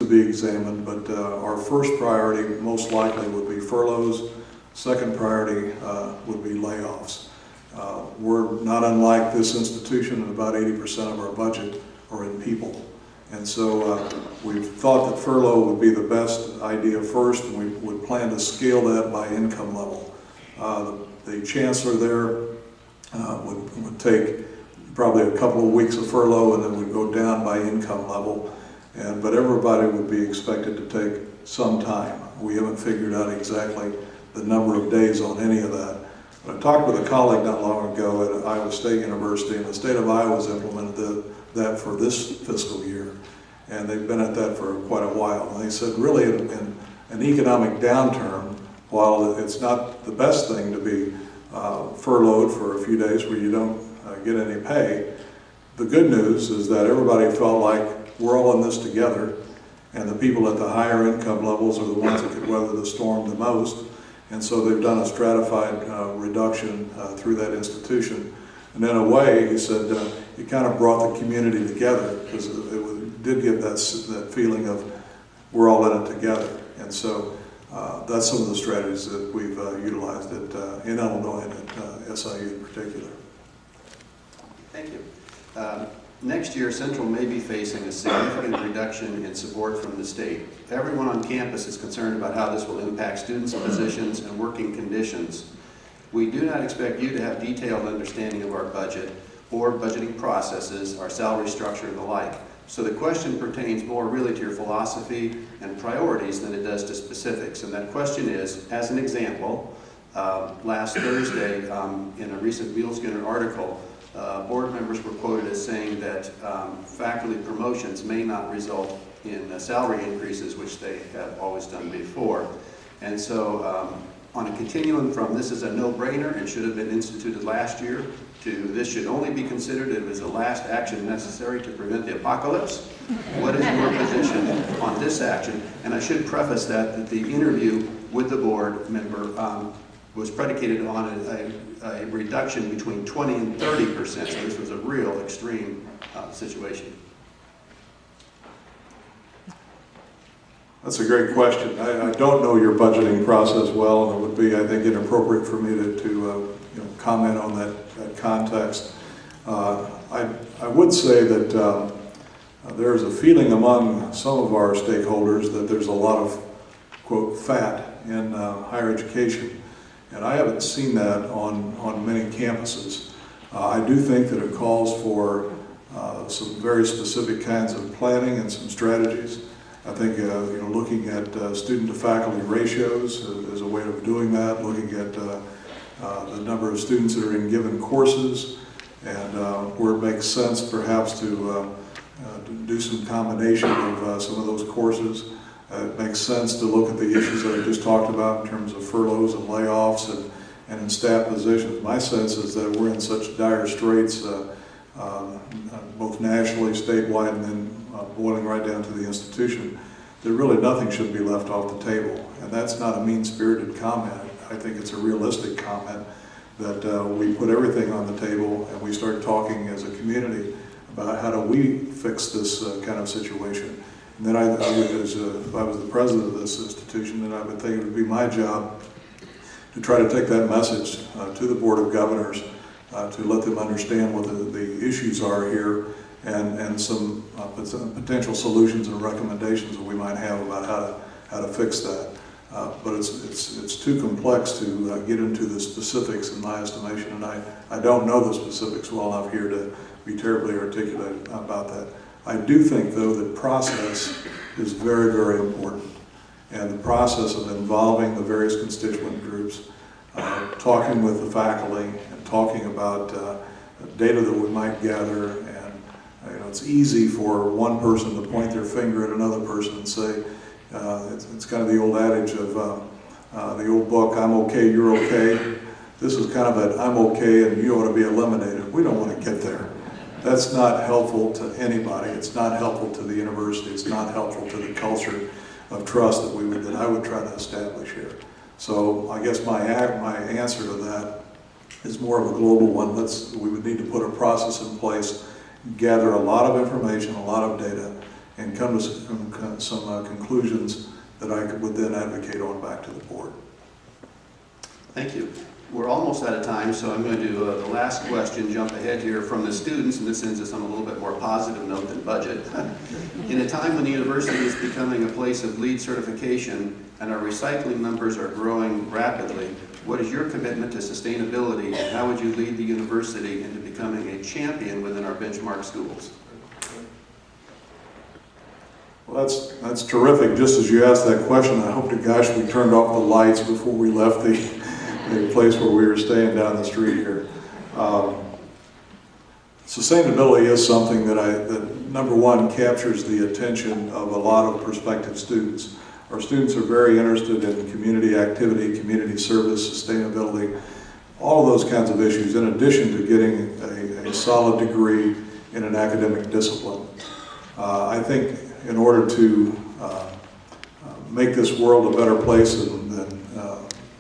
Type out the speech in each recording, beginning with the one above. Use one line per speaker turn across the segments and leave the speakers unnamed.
be examined, but our first priority most likely would be furloughs. Second priority would be layoffs. We're not unlike this institution, and about 80% of our budget are in people. And so we've thought that furlough would be the best idea first, and we would plan to scale that by income level. The chancellor there would take probably a couple of weeks of furlough, and then we'd go down by income level. But everybody would be expected to take some time. We haven't figured out exactly the number of days on any of that. But I talked with a colleague not long ago at Iowa State University, and the state of Iowa has implemented that for this fiscal year. And they've been at that for quite a while. And they said really in an economic downturn, while it's not the best thing to be furloughed for a few days where you don't get any pay, the good news is that everybody felt like we're all in this together, and the people at the higher income levels are the ones that could weather the storm the most. And so they've done a stratified reduction through that institution. And in a way, he said, it kind of brought the community together, because it did give that feeling of we're all in it together. And so that's some of the strategies that we've utilized in Illinois and at SIU in particular.
Thank you. Next year, Central may be facing a significant reduction in support from the state. Everyone on campus is concerned about how this will impact students' positions and working conditions. We do not expect you to have detailed understanding of our budget or budgeting processes, our salary structure, and the like. So the question pertains more really to your philosophy and priorities than it does to specifics. And that question is, as an example, last Thursday in a recent Wheel Skinner article, board members were quoted as saying that faculty promotions may not result in salary increases, which they have always done before. And so on a continuum from this is a no-brainer and should have been instituted last year to this should only be considered as the last action necessary to prevent the apocalypse, what is your position on this action? And I should preface that the interview with the board member was predicated on a reduction between 20 and 30%, so this was a real extreme situation.
That's a great question. I don't know your budgeting process well, and it would be, I think, inappropriate for me to comment on that context. I would say that there is a feeling among some of our stakeholders that there's a lot of, quote, fat in higher education. And I haven't seen that on many campuses. I do think that it calls for some very specific kinds of planning and some strategies. I think looking at student to faculty ratios is a way of doing that, looking at the number of students that are in given courses, and where it makes sense perhaps to do some combination of some of those courses. It makes sense to look at the issues that I just talked about in terms of furloughs and layoffs and in staff positions. My sense is that we're in such dire straits, both nationally, statewide, and then boiling right down to the institution, that really nothing should be left off the table. And that's not a mean-spirited comment. I think it's a realistic comment that we put everything on the table and we start talking as a community about how do we fix this kind of situation. And then I would, if I was the president of this institution, then I would think it would be my job to try to take that message to the Board of Governors to let them understand what the issues are here and some potential solutions and recommendations that we might have about how to fix that. But it's too complex to get into the specifics in my estimation, and I don't know the specifics well enough here to be terribly articulate about that. I do think, though, that process is very, very important. And the process of involving the various constituent groups, talking with the faculty and talking about data that we might gather. And it's easy for one person to point their finger at another person and say, it's kind of the old adage of the old book, I'm okay, you're okay. This is kind of an I'm okay and you ought to be eliminated. We don't want to get there. That's not helpful to anybody. It's not helpful to the university. It's not helpful to the culture of trust that I would try to establish here. So I guess my answer to that is more of a global one. We would need to put a process in place, gather a lot of information, a lot of data, and come to some conclusions that I would then advocate on back to the board.
Thank you. We're almost out of time, so I'm going to do the last question, jump ahead here from the students, and this ends us on a little bit more positive note than budget. In a time when the university is becoming a place of LEED certification and our recycling numbers are growing rapidly, what is your commitment to sustainability, and how would you lead the university into becoming a champion within our benchmark schools?
Well, that's terrific. Just as you asked that question, I hope to gosh we turned off the lights before we left the place where we were staying down the street here. Sustainability is something that number one, captures the attention of a lot of prospective students. Our students are very interested in community activity, community service, sustainability, all of those kinds of issues, in addition to getting a solid degree in an academic discipline. I think in order to make this world a better place than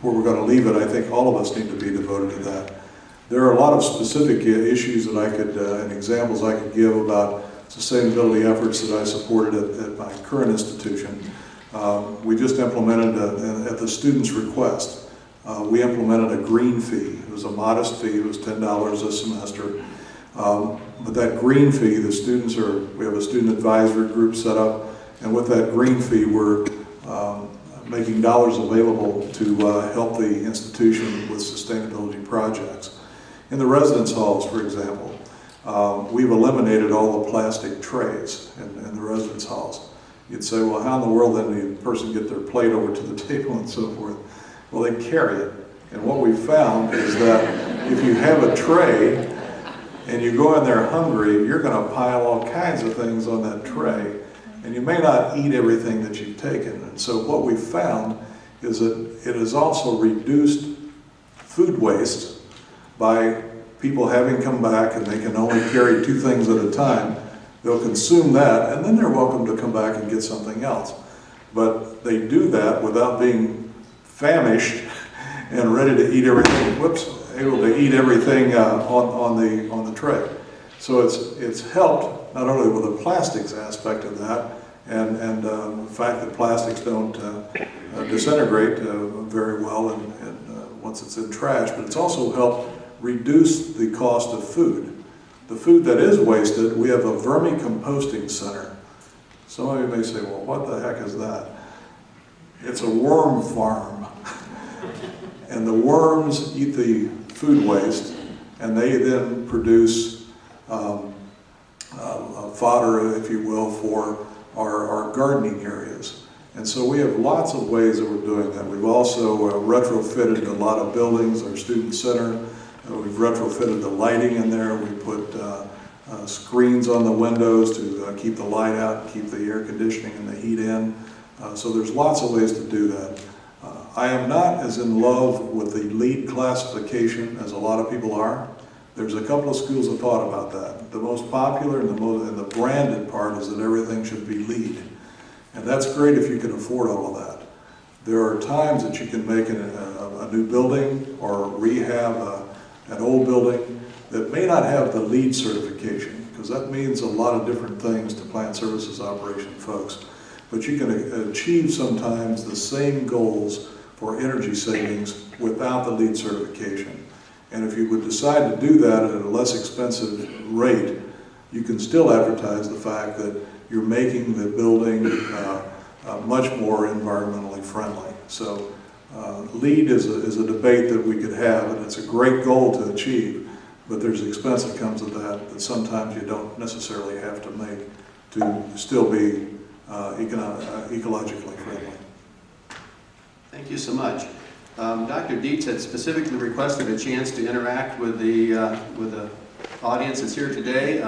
where we're going to leave it, I think all of us need to be devoted to that. There are a lot of specific issues that I could, and examples I could give about sustainability efforts that I supported at my current institution. We just implemented, at the students' request, we implemented a green fee. It was a modest fee, it was $10 a semester. But that green fee, we have a student advisory group set up, and with that green fee, we're making dollars available to help the institution with sustainability projects. In the residence halls, for example, we've eliminated all the plastic trays in the residence halls. You'd say, well, how in the world then do a person get their plate over to the table and so forth? Well, they carry it. And what we found is that if you have a tray and you go in there hungry, you're going to pile all kinds of things on that tray, and you may not eat everything that you've taken. And so what we found is that it has also reduced food waste by people having come back and they can only carry 2 things at a time. They'll consume that, and then they're welcome to come back and get something else. But they do that without being famished and ready to eat everything, able to eat everything on the tray. So it's helped not only with the plastics aspect of that, and the fact that plastics don't disintegrate very well and once it's in trash, but it's also helped reduce the cost of food. The food that is wasted, we have a vermicomposting center. Some of you may say, well, what the heck is that? It's a worm farm. And the worms eat the food waste, and they then produce fodder, if you will, for our gardening areas. And so we have lots of ways that we're doing that. We've also retrofitted a lot of buildings, our student center. We've retrofitted the lighting in there. We put screens on the windows to keep the light out, and keep the air conditioning and the heat in. So there's lots of ways to do that. I am not as in love with the LEED classification as a lot of people are. There's a couple of schools of thought about that. The most popular and the branded part is that everything should be LEED. And that's great if you can afford all of that. There are times that you can make a new building or rehab an old building that may not have the LEED certification, because that means a lot of different things to plant services operation folks. But you can achieve sometimes the same goals for energy savings without the LEED certification. And if you would decide to do that at a less expensive rate, you can still advertise the fact that you're making the building much more environmentally friendly. So LEED is a debate that we could have, and it's a great goal to achieve, but there's expense that comes with that sometimes you don't necessarily have to make to still be ecologically friendly.
Thank you so much. Dr. Dietz had specifically requested a chance to interact with the audience that's here today.